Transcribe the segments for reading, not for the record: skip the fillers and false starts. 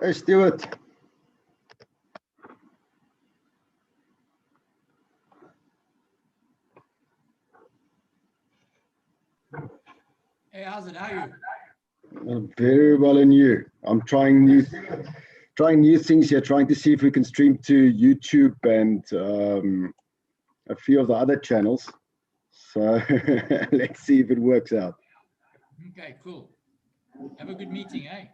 Hey, Stuart. Hey, how's it? How are you? Very well, and you? I'm trying new things here, trying to see if we can stream to YouTube and a few of the other channels. So let's see if it works out. Okay, cool. Have a good meeting, eh?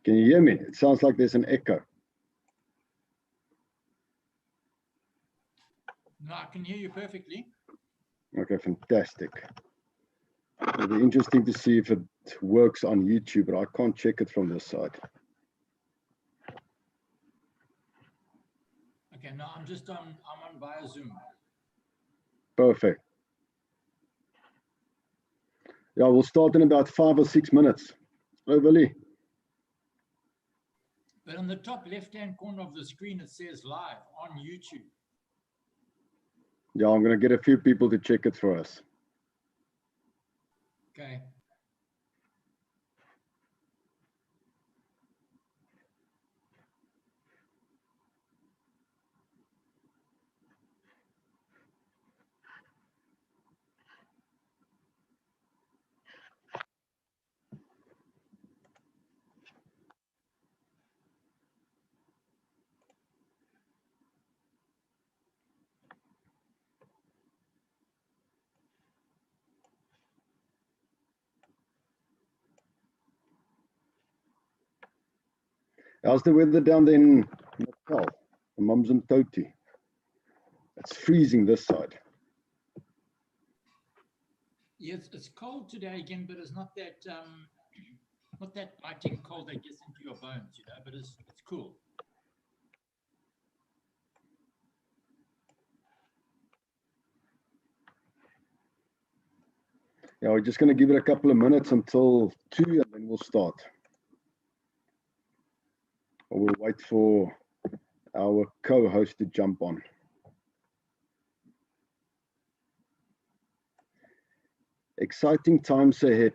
Can you hear me? It sounds like there's an echo. No, I can hear you perfectly. Okay, fantastic. It'll be interesting to see if it works on YouTube, but I can't check it from this side. Okay, no, I'm on via Zoom. Perfect. Yeah, we'll start in about 5 or 6 minutes. Overly. But on the top left-hand corner of the screen, it says live on YouTube. Yeah, I'm going to get a few people to check it for us. Okay. How's the weather down there in Natal, Mums and Toti? It's freezing this side. Yes, it's cold today again, but it's not that biting cold that gets into your bones, you know. But it's cool. Yeah, we're just going to give it a couple of minutes until 2, and then we'll start. Or we'll wait for our co-host to jump on. Exciting times ahead.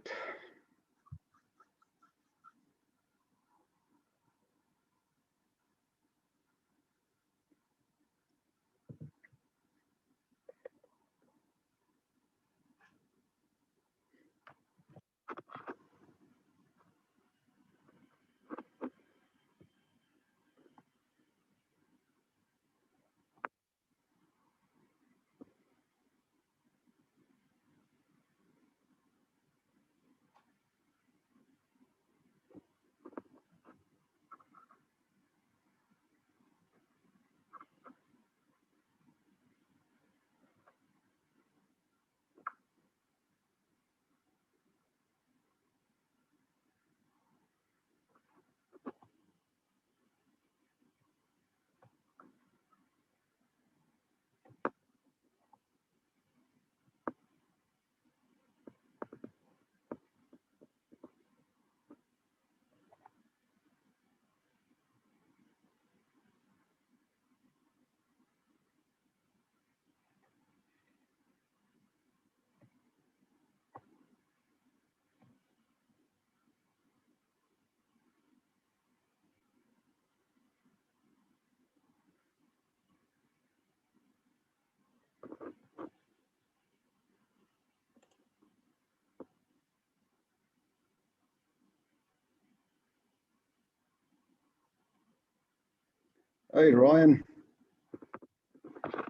Hey, Ryan.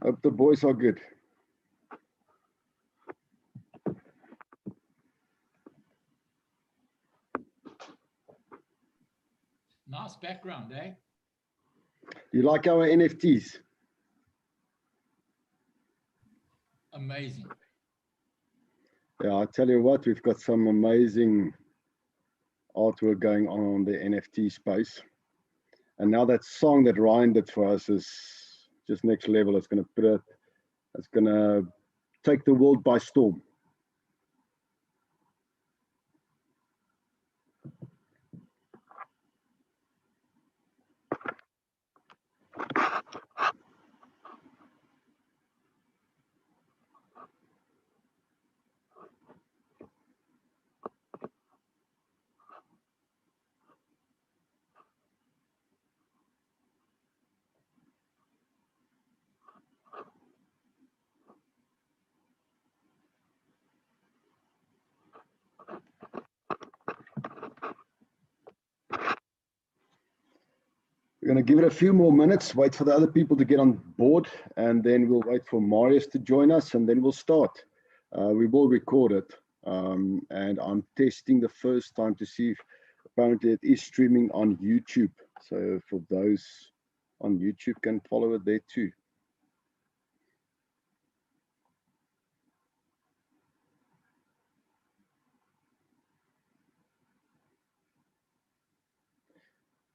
Hope the boys are good. Nice background, eh? You like our NFTs? Amazing. Yeah, I tell you what, we've got some amazing artwork going on the NFT space. And now that song that Ryan did for us is just next level. It's going to take the world by storm. We're going to give it a few more minutes, wait for the other people to get on board, and then we'll wait for Marius to join us, and then we'll start. We will record it, and I'm testing the first time to see if apparently it is streaming on YouTube. So for those on YouTube can follow it there too.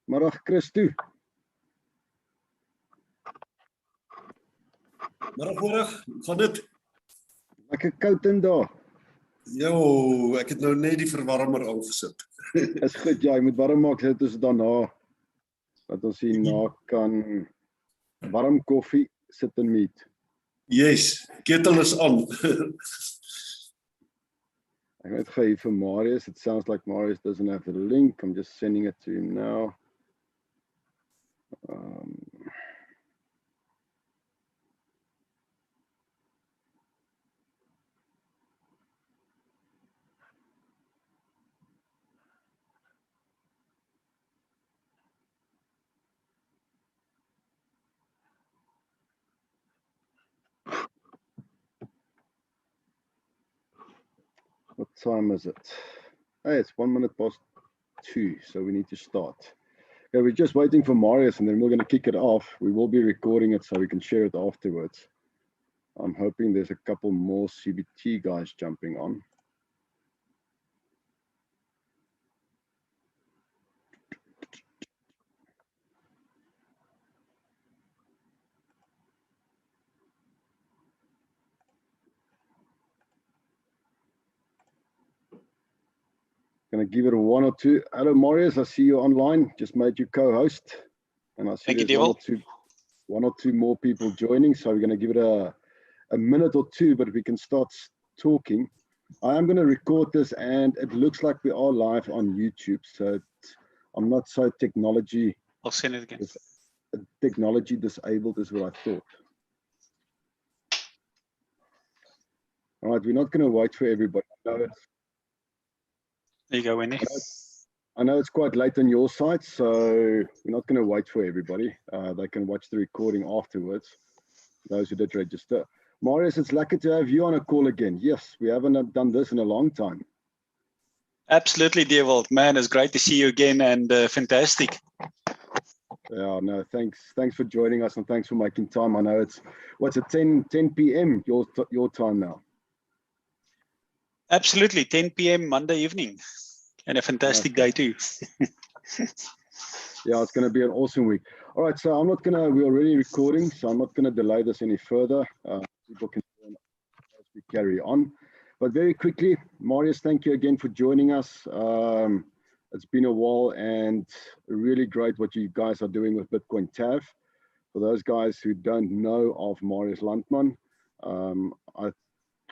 Middag Christo. Middag, gaan dit? Lekker koud in daar. Jo, ek het nou net die verwarmer aangesit. Is goed, ja, jy moet warm maak dit is daarna dat ons hierna kan warm koffie sit en meet. Yes, ketel is aan. Ek net gee vir Marius. It sounds like Marius doesn't have the link. I'm just sending it to him now. What time is it? Hey, it's 2:01, so we need to start. Okay, we're just waiting for Marius and then we're going to kick it off. We will be recording it so we can share it afterwards. I'm hoping there's a couple more CBT guys jumping on. Gonna give it a 1 or 2. Hello, Marius. I see you online. Just made you co-host, and I see Thank you, there's one or two more people joining. So we're gonna give it a minute or two, but we can start talking. I am gonna record this, and it looks like we are live on YouTube. So I'm not so technology. I'll send it again. Technology disabled is what I thought. All right, we're not gonna wait for everybody. There you go, Wendy. I know it's quite late on your side, so we're not going to wait for everybody. They can watch the recording afterwards, those who did register. Marius, it's lucky to have you on a call again. Yes, we haven't done this in a long time. Absolutely, Dewald. Man, it's great to see you again and fantastic. Yeah, no, thanks for joining us and thanks for making time. I know it's, what's it, 10 p.m. your time now? Absolutely, 10 p.m. Monday evening. And a fantastic day too. Yeah, it's going to be an awesome week. All right, so we're already recording, so I'm not going to delay this any further. People can join as we carry on. But very quickly, Marius, thank you again for joining us. It's been a while and really great what you guys are doing with Bitcoin TAV. For those guys who don't know of Marius Landman, I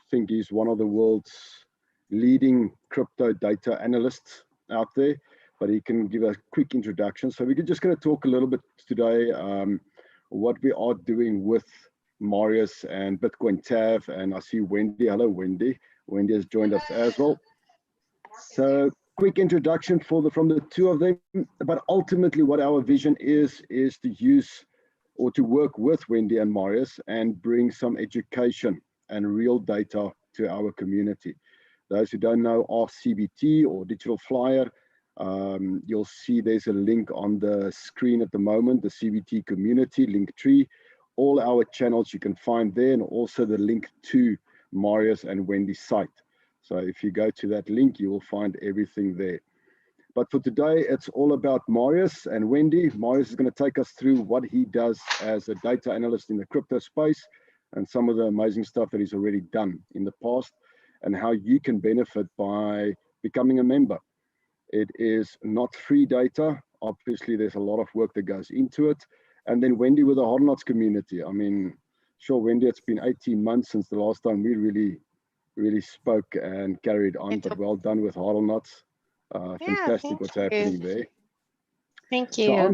think he's one of the world's leading crypto data analysts out there, but he can give a quick introduction. So we're just going to talk a little bit today what we are doing with Marius and Bitcoin TAV, and I see Wendy. Hello, Wendy. Wendy has joined us as well. So quick introduction from the two of them, but ultimately what our vision is to use or to work with Wendy and Marius and bring some education and real data to our community. Those who don't know RCBT or Digital Flyer, you'll see there's a link on the screen at the moment, the CBT community, Linktree. All our channels you can find there, and also the link to Marius and Wendy's site. So if you go to that link, you will find everything there. But for today, it's all about Marius and Wendy. Marius is going to take us through what he does as a data analyst in the crypto space and some of the amazing stuff that he's already done in the past, and how you can benefit by becoming a member. It is not free data. Obviously, there's a lot of work that goes into it, And then Wendy with the Hodlnuts community. I mean, sure, Wendy, it's been 18 months since the last time we really spoke and carried on, but well done with Hodlnuts. Fantastic what's happening there. Thank you. So I'm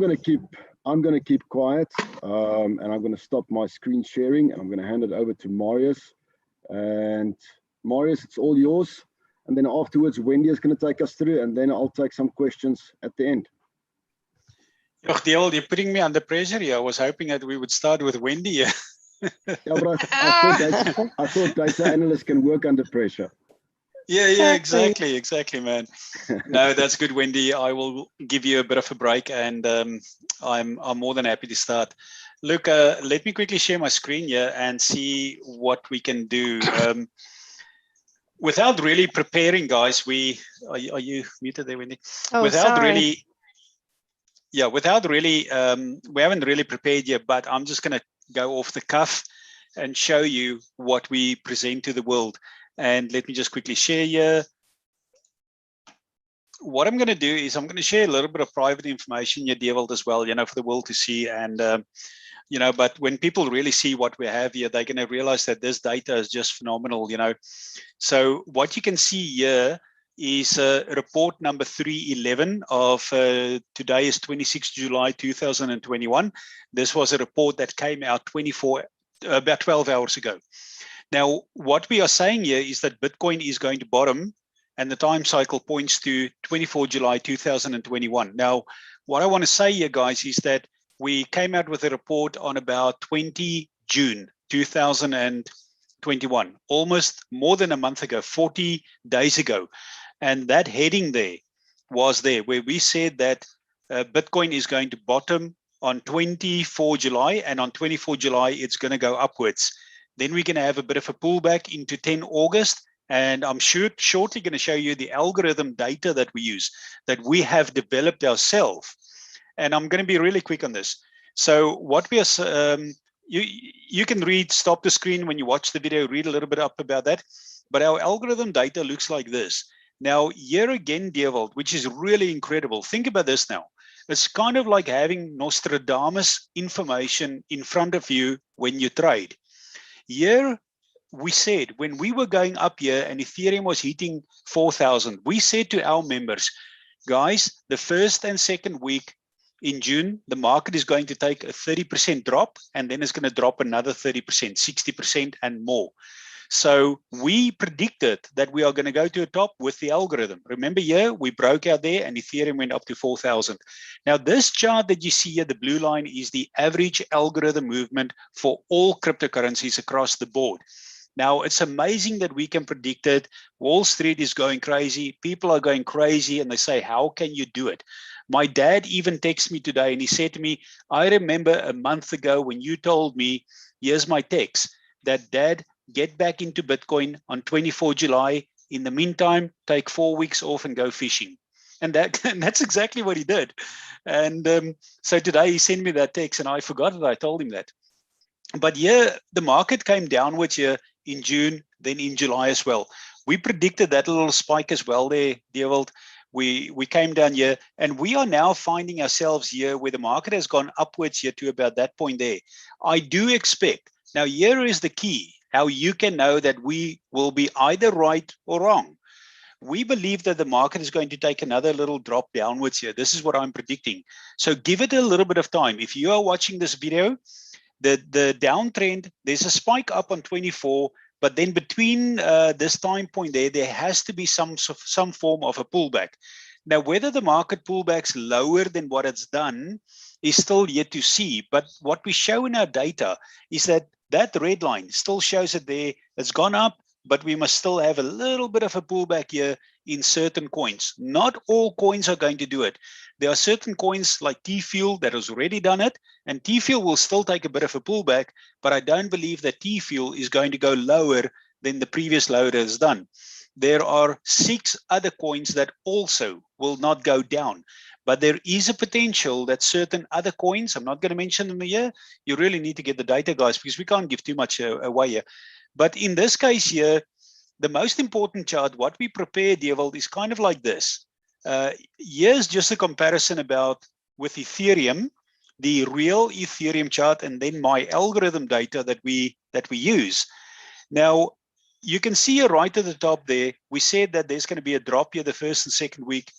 gonna keep quiet, and I'm gonna stop my screen sharing, and I'm gonna hand it over to Marius. And Marius, it's all yours. And then afterwards, Wendy is gonna take us through, and then I'll take some questions at the end. Dale, you're putting me under pressure here. I was hoping that we would start with Wendy. Yeah, but I thought data analysts can work under pressure. Yeah, exactly, man. No, that's good, Wendy. I will give you a bit of a break, and I'm more than happy to start. Look, let me quickly share my screen here and see what we can do. Without really preparing, guys, are you muted there, Wendy? Oh, without sorry. really, we haven't really prepared yet, but I'm just going to go off the cuff and show you what we present to the world. And let me just quickly share here. What I'm going to do is I'm going to share a little bit of private information here, Dewald, as well, for the world to see. And, but when people really see what we have here, they're going to realize that this data is just phenomenal, So what you can see here is report number 311 of today is 26 July 2021. This was a report that came out about 12 hours ago. Now, what we are saying here is that Bitcoin is going to bottom, and the time cycle points to 24 July 2021. Now, what I want to say here, guys, is that we came out with a report on about 20 June 2021, almost more than a month ago, 40 days ago. And that heading there was there, where we said that Bitcoin is going to bottom on 24 July, and on 24 July, it's going to go upwards. Then we're going to have a bit of a pullback into 10 August. And I'm shortly going to show you the algorithm data that we use, that we have developed ourselves. And I'm going to be really quick on this. So what we are, you can stop the screen when you watch the video, read a little bit up about that. But our algorithm data looks like this. Now, here again, Dewald, which is really incredible. Think about this now. It's kind of like having Nostradamus information in front of you when you trade. Here, we said when we were going up here and Ethereum was hitting 4,000, we said to our members, guys, the first and second week in June, the market is going to take a 30% drop, and then it's going to drop another 30%, 60% and more. So we predicted that we are going to go to a top with the algorithm. Remember here, we broke out there and Ethereum went up to 4,000. Now this chart that you see here, the blue line, is the average algorithm movement for all cryptocurrencies across the board. Now, it's amazing that we can predict it. Wall Street is going crazy. People are going crazy, and they say, how can you do it? My dad even texted me today, and he said to me, I remember a month ago when you told me, here's my text, that Dad, get back into Bitcoin on 24 July. In the meantime, take 4 weeks off and go fishing. And that's exactly what he did. And so today he sent me that text, and I forgot that I told him that. But yeah, the market came downwards here in June, then in July as well. We predicted that little spike as well there, Dewald. We came down here, and we are now finding ourselves here where the market has gone upwards here to about that point there. I do expect, now here is the key, how you can know that we will be either right or wrong. We believe that the market is going to take another little drop downwards here. This is what I'm predicting. So give it a little bit of time. If you are watching this video, the downtrend, there's a spike up on 24, but then between this time point there has to be some form of a pullback. Now, whether the market pullback's lower than what it's done is still yet to see. But what we show in our data is that that red line still shows it there. It's gone up, but we must still have a little bit of a pullback here in certain coins. Not all coins are going to do it. There are certain coins like T-Fuel that has already done it, and T-Fuel will still take a bit of a pullback, but I don't believe that T-Fuel is going to go lower than the previous low that has done. There are 6 other coins that also will not go down, but there is a potential that certain other coins, I'm not going to mention them here, you really need to get the data, guys, because we can't give too much away here. But in this case here, the most important chart, what we prepared, Dewald, is kind of like this. Here's just a comparison with Ethereum the real Ethereum chart, and then my algorithm data that we use. Now, you can see here right at the top there, we said that there's going to be a drop here the first and second week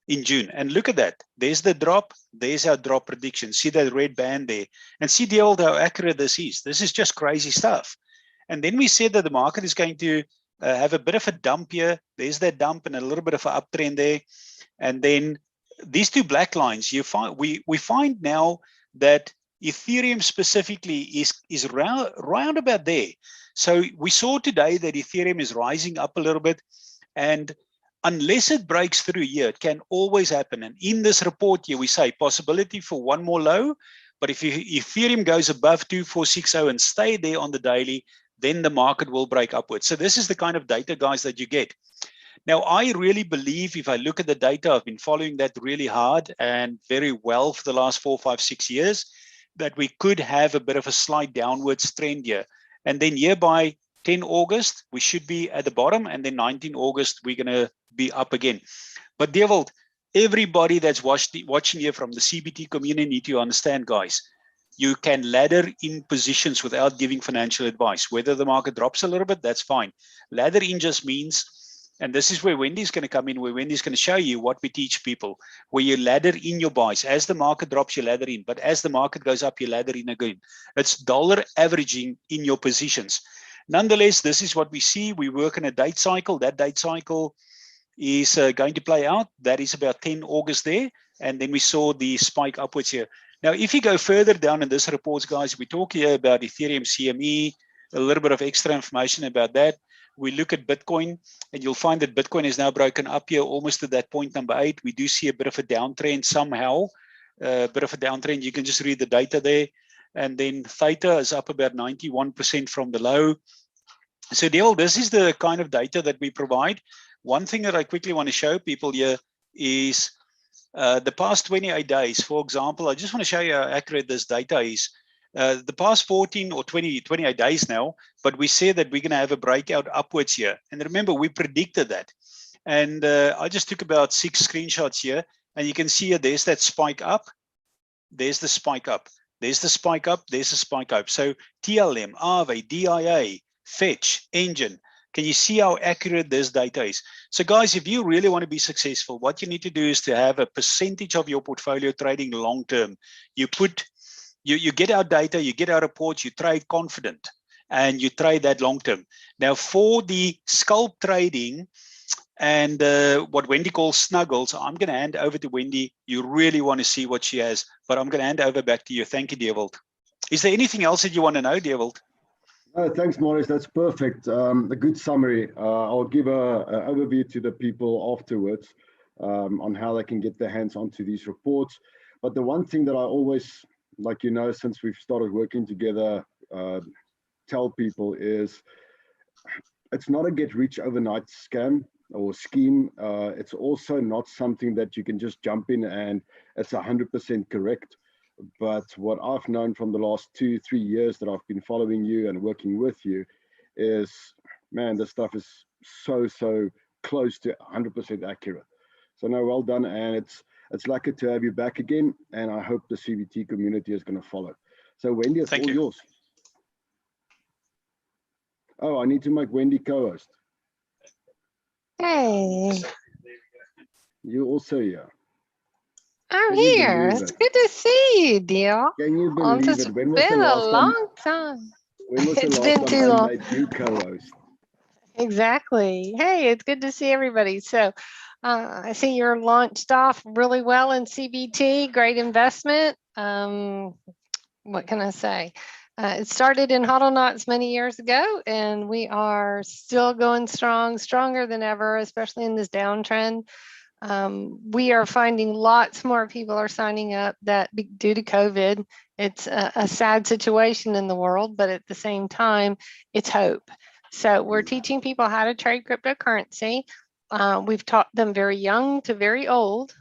in June. And look at that. There's the drop. There's our drop prediction. See that red band there? And see how accurate this is. This is just crazy stuff. And then we said that the market is going to have a bit of a dump here. There's that dump and a little bit of an uptrend there. And then these two black lines, you find we find now that Ethereum specifically is round about there. So we saw today that Ethereum is rising up a little bit, and unless it breaks through here, it can always happen. And in this report here, we say possibility for one more low, but if Ethereum goes above 2460 and stay there on the daily, then the market will break upwards. So this is the kind of data, guys, that you get. Now, I really believe, if I look at the data, I've been following that really hard and very well for the last 4, 5, 6 years, that we could have a bit of a slight downwards trend here. And then here by 10 August, we should be at the bottom. And then 19 August, we're going to be up again. But Dewald, everybody that's watching here from the CBT community need to understand, guys, you can ladder in positions without giving financial advice. Whether the market drops a little bit, that's fine. Ladder in just means, and this is where Wendy's going to come in, where Wendy's going to show you what we teach people, where you ladder in your buys. As the market drops, you ladder in. But as the market goes up, you ladder in again. It's dollar averaging in your positions. Nonetheless, this is what we see. We work in a date cycle. That date cycle is going to play out. That is about 10 August there. And then we saw the spike upwards here. Now, if you go further down in this report, guys, we talk here about Ethereum CME, a little bit of extra information about that. We look at Bitcoin, and you'll find that Bitcoin is now broken up here almost to that point number 8. We do see a bit of a downtrend somehow, a bit of a downtrend. You can just read the data there. And then Theta is up about 91% from the low. So Dale, this is the kind of data that we provide. One thing that I quickly want to show people here is the past 28 days. For example, I just want to show you how accurate this data is. The past 14 or 28 days now, but we say that we're going to have a breakout upwards here. And remember, we predicted that. And I just took about 6 screenshots here, and you can see here, there's that spike up. There's the spike up. There's the spike up. There's the spike up. So TLM, Aave, DIA, Fetch, Engine. Can you see how accurate this data is? So guys, if you really want to be successful, what you need to do is to have a percentage of your portfolio trading long-term. You get our data, you get our reports, you trade confident, and you trade that long-term. Now for the scalp trading and what Wendy calls snuggles, I'm going to hand over to Wendy. You really want to see what she has, but I'm going to hand over back to you. Thank you, Dewald. Is there anything else that you want to know, Dewald? Thanks, Maurice. That's perfect. A good summary. I'll give an overview to the people afterwards on how they can get their hands onto these reports. But the one thing that I always, like, you know, since we've started working together, tell people is it's not a get rich overnight scam or scheme. It's also not something that you can just jump in and it's 100% correct. But what I've known from the last 2-3 years that I've been following you and working with you is, man, this stuff is so close to 100% accurate. So no, well done, and it's lucky to have you back again, and I hope the CBT community is going to follow. So Wendy, it's all yours. Oh, I need to make Wendy co-host. Hey. You also here. I'm here. It's good to see you, Dale. Can you believe it? When was it's been the a last long time. When was the It's last been time too I long. made you co-host? Exactly. Hey, it's good to see everybody. So I see you're launched off really well in CBT. Great investment. What can I say? It started in Hodl Knots many years ago, and we are still going strong, stronger than ever, especially in this downtrend. We are finding lots more people are signing up that due to COVID, it's a sad situation in the world, but at the same time, it's hope. So we're teaching people how to trade cryptocurrency. We've taught them very young to very old.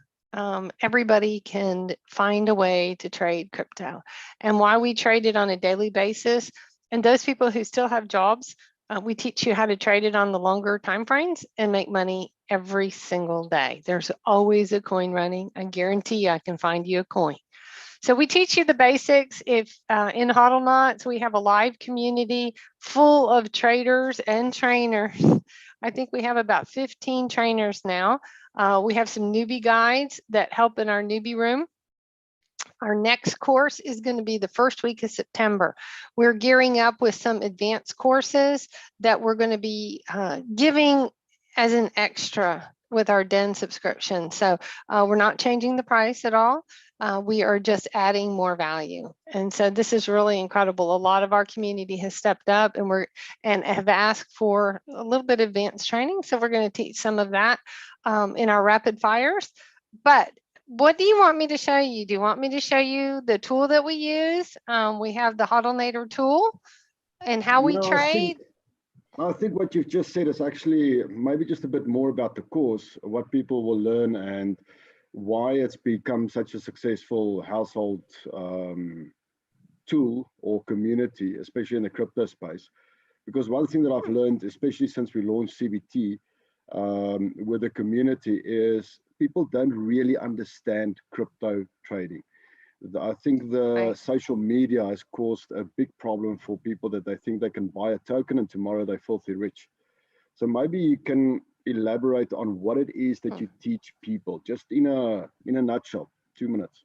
Everybody can find a way to trade crypto, and why we trade it on a daily basis. And those people who still have jobs, we teach you how to trade it on the longer time frames and make money every single day. There's always a coin running. I guarantee you I can find you a coin. So we teach you the basics. If in Huddle Knots, we have a live community full of traders and trainers. I think we have about 15 trainers now. We have some newbie guides that help in our newbie room. Our next course is going to be the first week of September. We're gearing up with some advanced courses that we're going to be giving as an extra with our Den subscription. So we're not changing the price at all. We are just adding more value. And so this is really incredible. A lot of our community has stepped up and have asked for a little bit of advanced training. So we're going to teach some of that in our rapid fires. But what do you want me to show you? Do you want me to show you the tool that we use? We have the HODLnator tool and how we No, trade. I think what you've just said is actually maybe just a bit more about the course, what people will learn and why it's become such a successful household tool or community, especially in the crypto space. Because one thing that I've learned, especially since we launched CBT with the community, is people don't really understand crypto trading. I think the social media has caused a big problem for people that they think they can buy a token and tomorrow they're filthy rich. So maybe you can elaborate on what it is that you teach people, just in a nutshell, 2 minutes.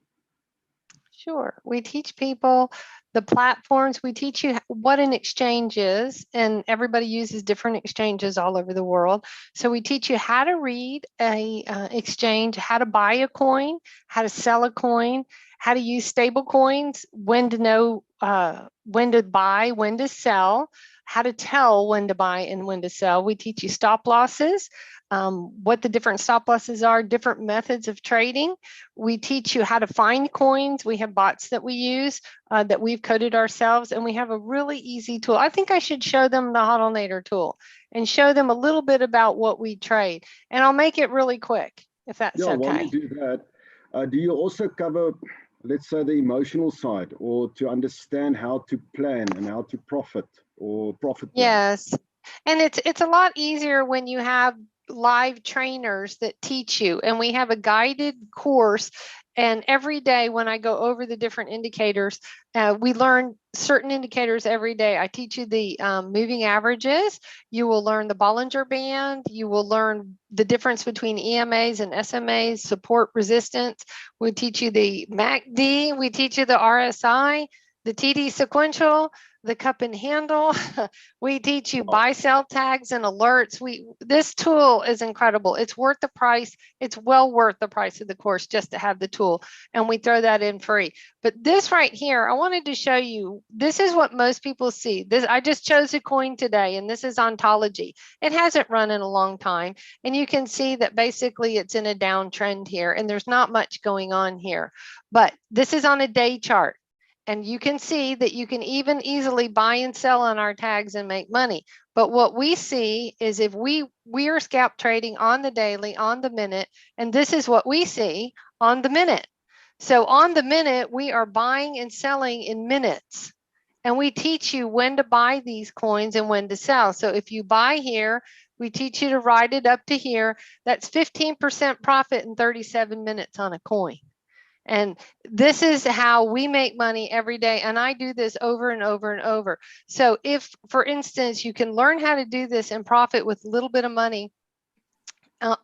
Sure. We teach people the platforms. We teach you what an exchange is, and everybody uses different exchanges all over the world. So we teach you how to read a exchange, how to buy a coin, how to sell a coin, how to use stable coins, when to know when to buy, when to sell, how to tell when to buy and when to sell. We teach you stop losses, what the different stop losses are, different methods of trading. We teach you how to find coins. We have bots that we use that we've coded ourselves, and we have a really easy tool. I think I should show them the HODLnator tool and show them a little bit about what we trade. And I'll make it really quick, if that's okay. While you do that, do you also cover, let's say, the emotional side, or to understand how to plan and how to profit or profit plan? Yes. And it's a lot easier when you have live trainers that teach you, and we have a guided course. And every day when I go over the different indicators, we learn certain indicators every day. I teach you the moving averages. You will learn the Bollinger Band. You will learn the difference between EMAs and SMAs, support, resistance. We teach you the MACD. We teach you the RSI, the TD sequential, the cup and handle. We teach you buy, sell tags and alerts. This tool is incredible. It's worth the price. It's well worth the price of the course just to have the tool. And we throw that in free. But this right here, I wanted to show you, this is what most people see. I just chose a coin today, and this is Ontology. It hasn't run in a long time. And you can see that basically it's in a downtrend here, and there's not much going on here. But this is on a day chart. And you can see that you can even easily buy and sell on our tags and make money. But what we see is if we are scalp trading on the daily, on the minute, and this is what we see on the minute. So on the minute, we are buying and selling in minutes. And we teach you when to buy these coins and when to sell. So if you buy here, we teach you to ride it up to here. That's 15% profit in 37 minutes on a coin. And this is how we make money every day. And I do this over and over and over. So if, for instance, you can learn how to do this and profit with a little bit of money,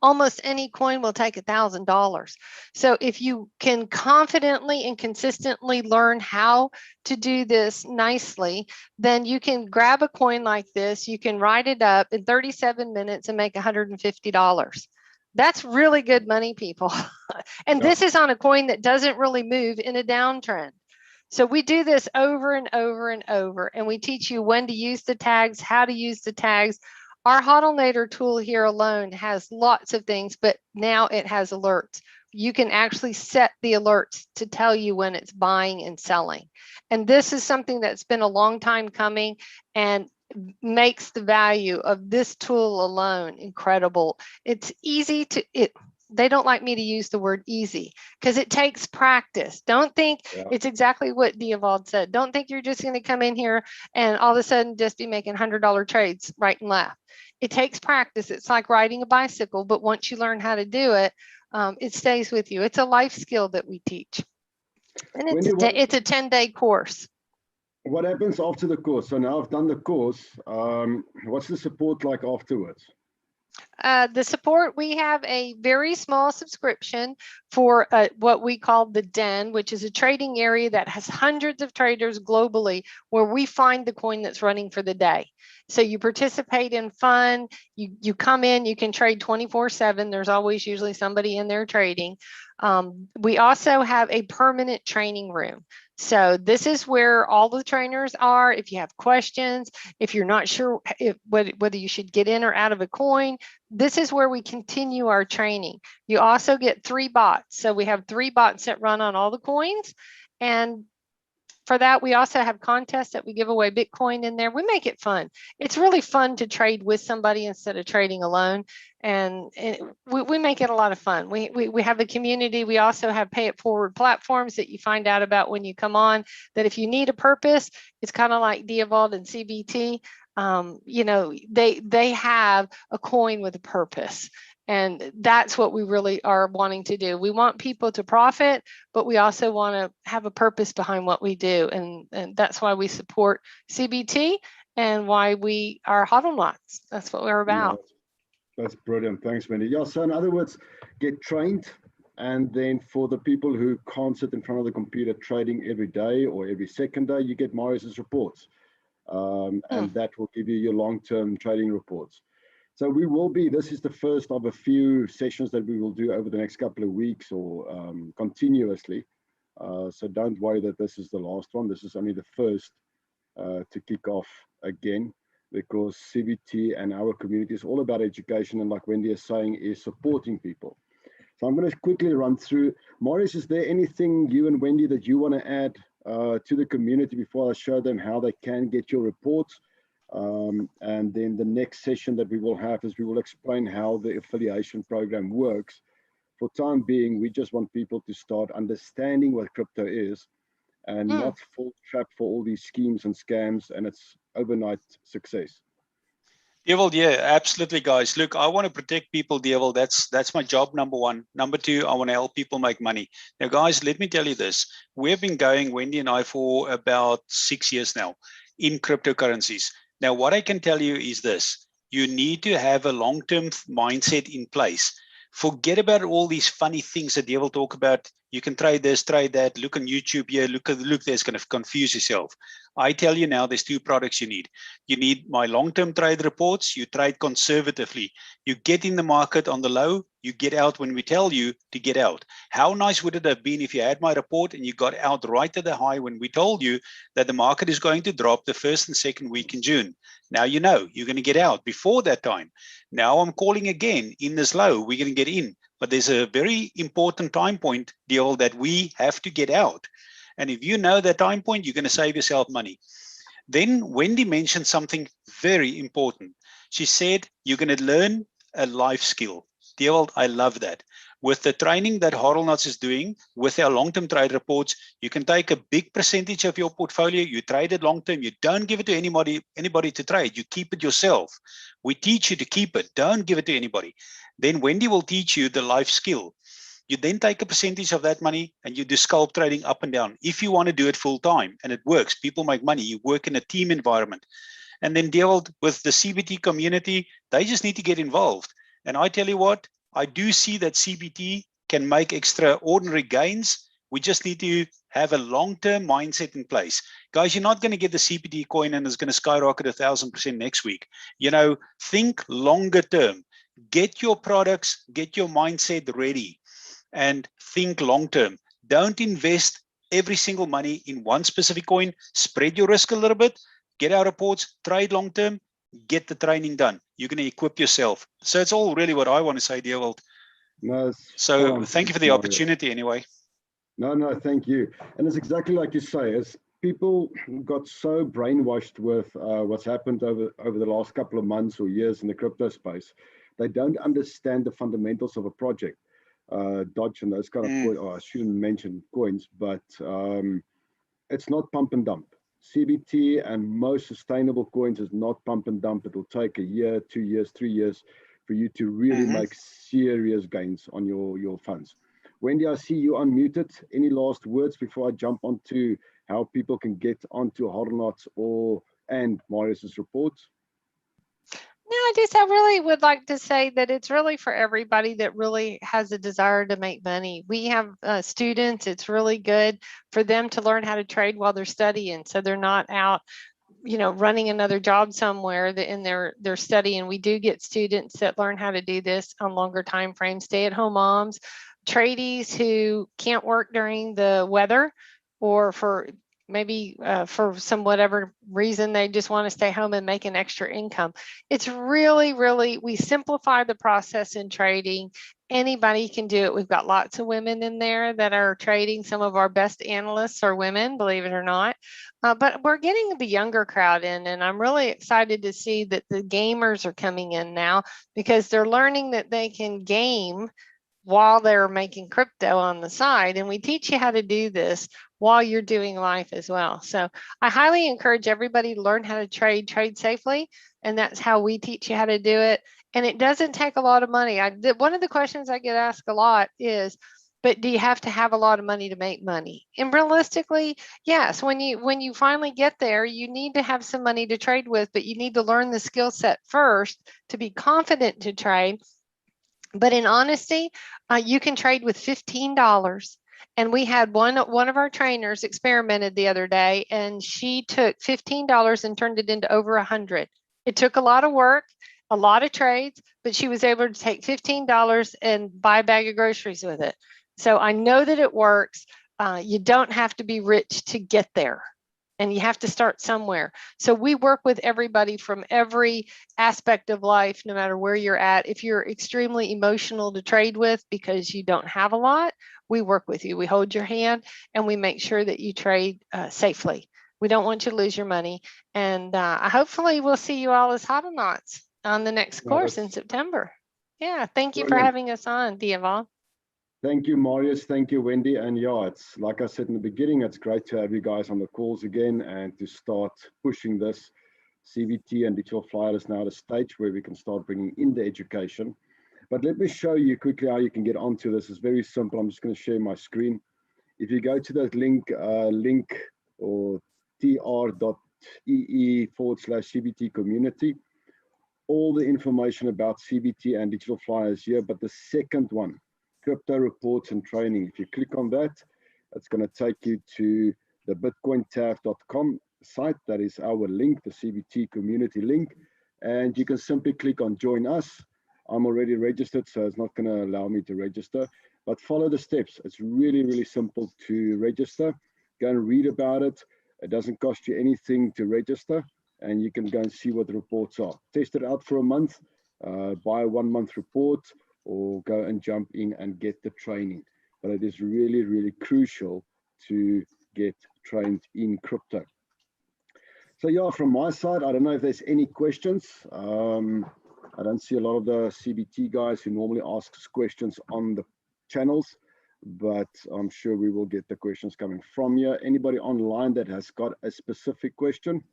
almost any coin will take $1,000. So if you can confidently and consistently learn how to do this nicely, then you can grab a coin like this, you can write it up in 37 minutes and make $150. That's really good money, people. And this is on a coin that doesn't really move in a downtrend. So we do this over and over and over, and we teach you when to use the tags, how to use the tags. Our HODLnator tool here alone has lots of things, but now it has alerts. You can actually set the alerts to tell you when it's buying and selling. And this is something that's been a long time coming and makes the value of this tool alone incredible. It's easy to, they don't like me to use the word easy because it takes practice. Don't think it's exactly what Diewald said. Don't think you're just going to come in here and all of a sudden just be making $100 trades right and left. It takes practice. It's like riding a bicycle, but once you learn how to do it, it stays with you. It's a life skill that we teach. And Wendy, what- it's a 10-day course. What happens after the course? So now I've done the course. What's the support like afterwards? The support, we have a very small subscription for what we call the Den, which is a trading area that has hundreds of traders globally where we find the coin that's running for the day. So you participate in fun, you come in, you can trade 24/7. There's always usually somebody in there trading. We also have a permanent training room. So this is where all the trainers are. If you have questions, if you're not sure whether you should get in or out of a coin, this is where we continue our training. You also get 3 bots. So we have 3 bots that run on all the coins. And for that, we also have contests that we give away Bitcoin in there. We make it fun. It's really fun to trade with somebody instead of trading alone. And we make it a lot of fun. We have a community. We also have pay it forward platforms that you find out about when you come on, that if you need a purpose, it's kind of like Diavolt and CBT. You know, they have a coin with a purpose. And that's what we really are wanting to do. We want people to profit, but we also want to have a purpose behind what we do. And that's why we support CBT and why we are Hodlnuts. That's what we're about. Yeah, that's brilliant. Thanks, Wendy. Yeah, so in other words, get trained. And then for the people who can't sit in front of the computer trading every day or every second day, you get Marius's reports. And that will give you your long-term trading reports. So we will be, this is the first of a few sessions that we will do over the next couple of weeks or continuously. So don't worry that this is the last one. This is only the first to kick off again, because CBT and our community is all about education. And like Wendy is saying, is supporting people. So I'm going to quickly run through. Marius, is there anything you and Wendy that you want to add to the community before I show them how they can get your reports? And then the next session that we will have is we will explain how the affiliation program works. For time being, we just want people to start understanding what crypto is and not fall trap for all these schemes and scams and its overnight success. Diavolt, yeah, absolutely, guys. Look, I want to protect people, Diavolt. That's my job, number 1. Number 2, I want to help people make money. Now, guys, let me tell you this. We've been going, Wendy and I, for about 6 years now in cryptocurrencies. Now, what I can tell you is this. You need to have a long-term mindset in place. Forget about all these funny things that Diavolt talk about. You can trade this, trade that, look on YouTube here, look there's going to confuse yourself. I tell you now, there's 2 products you need. You need my long-term trade reports. You trade conservatively. You get in the market on the low, you get out when we tell you to get out. How nice would it have been if you had my report and you got out right at the high when we told you that the market is going to drop the 1st and 2nd week in June. Now you know you're going to get out before that time. Now I'm calling again in this low, we're going to get in. But there's a very important time point, Diavolt, that we have to get out. And if you know that time point, you're going to save yourself money. Then Wendy mentioned something very important. She said, you're going to learn a life skill. Diavolt, I love that. With the training that Hodlnuts is doing with our long-term trade reports, you can take a big percentage of your portfolio, you trade it long-term, you don't give it to anybody to trade, you keep it yourself. We teach you to keep it, don't give it to anybody. Then Wendy will teach you the life skill. You then take a percentage of that money and you do scalp trading up and down. If you want to do it full time and it works, people make money, you work in a team environment. And then Diavolt, with the CBT community, they just need to get involved. And I tell you what, I do see that CBT can make extraordinary gains. We just need to have a long-term mindset in place. Guys, you're not going to get the CBT coin and it's going to skyrocket 1,000% next week. You know, think longer term. Get your products, get your mindset ready and think long-term. Don't invest every single money in one specific coin. Spread your risk a little bit, get our reports, trade long-term, get the training done. You're going to equip yourself. So it's all really what I want to say, Diavolt. No, so thank you for the opportunity anyway. No, thank you. And it's exactly like you say, as people got so brainwashed with what's happened over the last couple of months or years in the crypto space, they don't understand the fundamentals of a project. Dodge and those kind of coins, I shouldn't mention coins, but it's not pump and dump. CBT and most sustainable coins is not pump and dump. It will take a year, 2 years, 3 years for you to really make serious gains on your funds. Wendy, I see you unmuted. Any last words before I jump onto how people can get onto Hardknot's and Marius's reports? No, I really would like to say that it's really for everybody that really has a desire to make money. We have students, it's really good for them to learn how to trade while they're studying. So they're not out, running another job somewhere in their studying. We do get students that learn how to do this on longer time frames, stay-at-home moms, tradies who can't work during the weather, or for maybe for some whatever reason they just want to stay home and make an extra income. It's really, really, we simplify the process in trading. Anybody can do it. We've got lots of women in there that are trading. Some of our best analysts are women, believe it or not. But we're getting the younger crowd in, and I'm really excited to see that the gamers are coming in now, because they're learning that they can game while they're making crypto on the side. And we teach you how to do this while you're doing life as well. So I highly encourage everybody to learn how to trade safely. And that's how we teach you how to do it. And it doesn't take a lot of money. One of the questions I get asked a lot is, but do you have to have a lot of money to make money? And realistically, yes, when you finally get there, you need to have some money to trade with, but you need to learn the skill set first to be confident to trade. But in honesty, you can trade with $15. And we had one of our trainers experimented the other day, and she took $15 and turned it into over 100. It took a lot of work, a lot of trades, but she was able to take $15 and buy a bag of groceries with it. So I know that it works. You don't have to be rich to get there, and you have to start somewhere. So we work with everybody from every aspect of life, no matter where you're at. If you're extremely emotional to trade with because you don't have a lot, we work with you. We hold your hand and we make sure that you trade safely. We don't want you to lose your money. And hopefully we'll see you all as Hardknot's on the next course in September. Yeah, thank you for having us on, Dieval. Thank you, Marius. Thank you, Wendy. And yeah, it's like I said in the beginning, it's great to have you guys on the calls again and to start pushing this. CBT and Digital Flyer is now at a stage where we can start bringing in the education. But let me show you quickly how you can get onto this. It's very simple. I'm just going to share my screen. If you go to that link or tr.ee/CBT community, all the information about CBT and Digital Flyer is here, but the second one, crypto reports and training. If you click on that, it's going to take you to the bitcointaf.com site. That is our link, the CBT community link. And you can simply click on join us. I'm already registered, so it's not going to allow me to register, but follow the steps. It's really, really simple to register. Go and read about it. It doesn't cost you anything to register, and you can go and see what the reports are. Test it out for a month, buy a 1 month report, or go and jump in and get the training. But it is really, really crucial to get trained in crypto. So yeah, from my side, I don't know if there's any questions. I don't see a lot of the CBT guys who normally ask questions on the channels, but I'm sure we will get the questions coming from you. Anybody online that has got a specific question?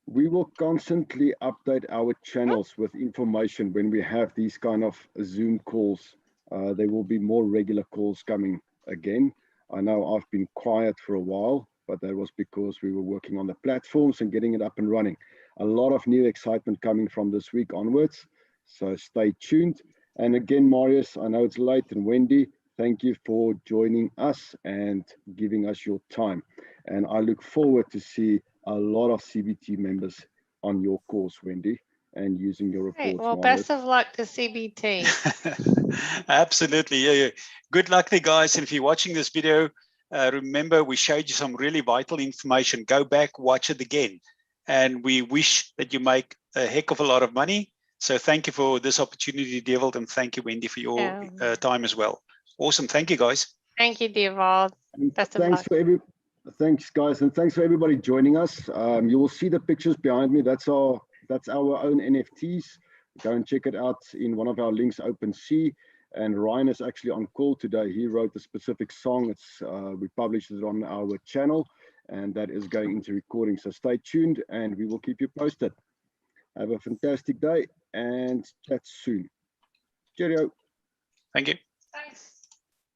We will constantly update our channels with information when we have these kind of Zoom calls. There will be more regular calls coming again. I know I've been quiet for a while, but that was because we were working on the platforms and getting it up and running. A lot of new excitement coming from this week onwards, so stay tuned. And again, Marius, I know it's late, and Wendy, thank you for joining us and giving us your time. And I look forward to see a lot of CBT members on your course, Wendy, and using your reports. Great. Well, Marius. best of luck to CBT. Absolutely. Yeah. Good luck there, guys. And if you're watching this video, remember we showed you some really vital information. Go back, watch it again. And we wish that you make a heck of a lot of money. So thank you for this opportunity, Dieval, and thank you, Wendy, for your time as well. Awesome. Thank you, guys. Thank you, Dieval. Best of luck. Thanks, guys, and thanks for everybody joining us. You will see the pictures behind me. That's our own NFTs. Go and check it out in one of our links, OpenSea. And Ryan is actually on call today. He wrote a specific song. We published it on our channel, and that is going into recording. So stay tuned, and we will keep you posted. Have a fantastic day and chat soon. Cheerio. Thank you.